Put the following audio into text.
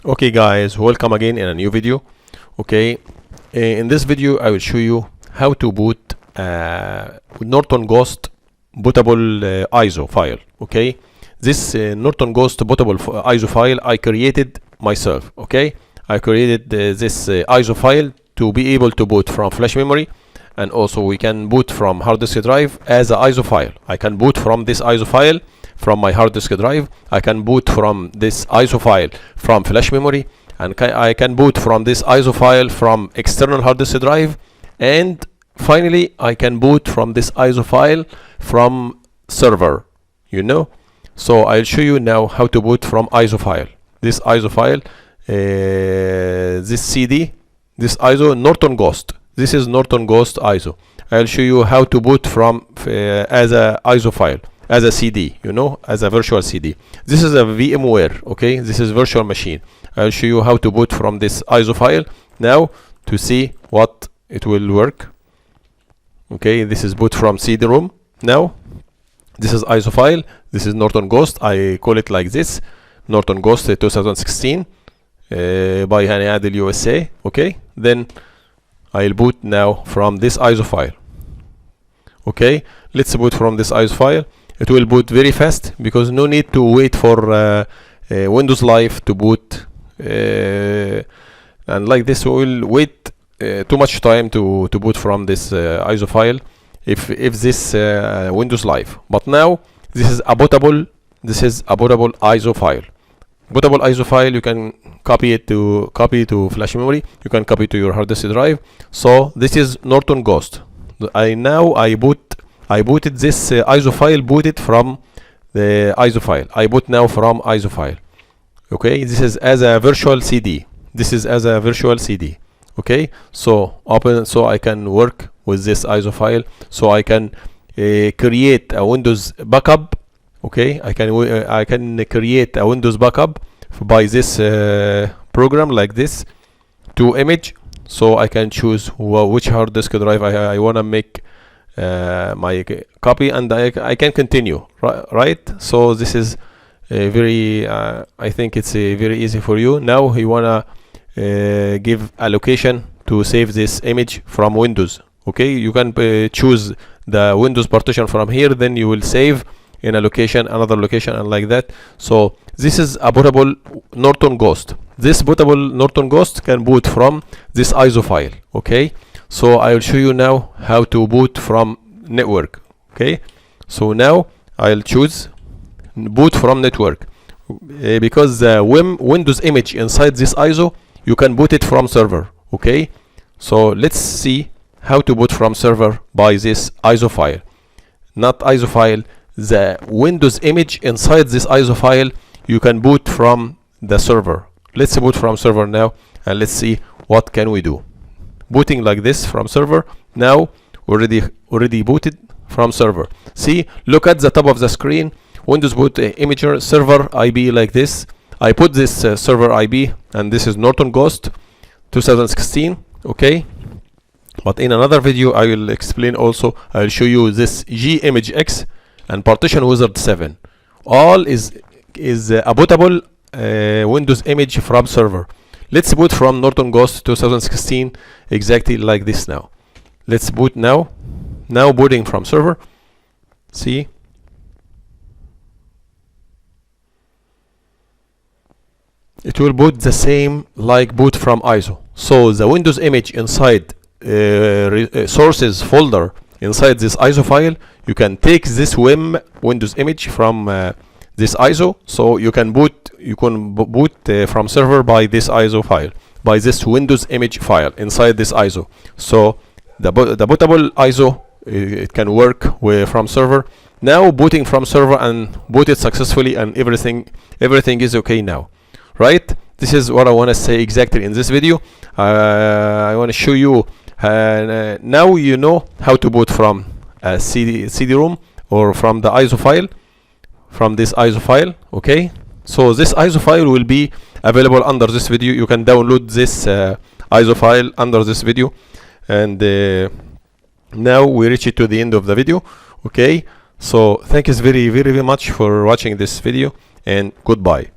Okay guys, welcome again in a new video. Okay, in this video I will show you how to boot Norton Ghost bootable ISO file. Okay, this Norton Ghost bootable ISO file I created myself. Okay, I created this ISO file to be able to boot from flash memory, and also we can boot from hard disk drive as a ISO file. I can boot from this ISO file from my hard disk drive. I can boot from this ISO file from flash memory, and I can boot from this ISO file from external hard disk drive, and finally I can boot from this ISO file from server, so I'll show you now how to boot from ISO file. This ISO file, this CD, this ISO Norton Ghost, this is Norton Ghost ISO. I'll show you how to boot from as a ISO file, as a CD, as a virtual CD. This is a VMware, okay, this is virtual machine. I'll show you how to boot from this ISO file now to see what it will work. Okay, this is boot from CD-ROM. Now this is ISO file, this is Norton Ghost, I call it like this, Norton Ghost 2016 by Adel USA. Okay, then I'll boot now from this ISO file. Okay, let's boot from this ISO file. It will boot very fast because no need to wait for Windows Live to boot, and like this we will wait too much time to boot from this ISO file if this Windows Live. But now this is a bootable ISO file. Bootable ISO file, you can copy to flash memory, you can copy to your hard disk drive. So this is Norton Ghost. I booted this ISO file, booted from the ISO file. I boot now from ISO file. Okay, this is as a virtual CD. This is as a virtual CD. Okay, so open, so I can work with this ISO file. So I can create a Windows backup. Okay, I can create a Windows backup by this program like this to image. So I can choose which hard disk drive I wanna make my copy, and I can continue, right? So this is very I think it's very easy for you. Now you wanna give a location to save this image from Windows. Okay, you can choose the Windows partition from here, then you will save in a location, another location, and like that. So this is a bootable Norton Ghost. This bootable Norton Ghost can boot from this ISO file. Okay, so I will show you now how to boot from network. Okay, so now I'll choose boot from network because the Windows image inside this ISO, you can boot it from server. Okay, so let's see how to boot from server by this ISO file. Not ISO file, the Windows image inside this ISO file, you can boot from the server. Let's boot from server now, and let's see what can we do. Booting like this from server. Now already booted from server. See, look at the top of the screen, Windows boot imager server IP like this. I put this server IP, and this is Norton Ghost 2016. Okay, but in another video I will explain also. I will show you this GImage and partition wizard 7. All is a bootable Windows image from server. Let's boot from Norton Ghost 2016 exactly like this now. Let's boot now. Now booting from server. See, it will boot the same like boot from ISO. So the Windows image inside sources folder inside this ISO file, you can take this Windows image from this ISO. So you can boot from server by this ISO file, by this Windows image file inside this ISO. So the bootable ISO, it can work from server. Now booting from server and booted successfully, and everything is okay now, right? This is what I want to say exactly in this video. I want to show you now you know how to boot from a CD-ROM or from the ISO file, from this ISO file. Okay, so this ISO file will be available under this video. You can download this ISO file under this video, and now we reach it to the end of the video. Okay, so thank you very much for watching this video, and goodbye.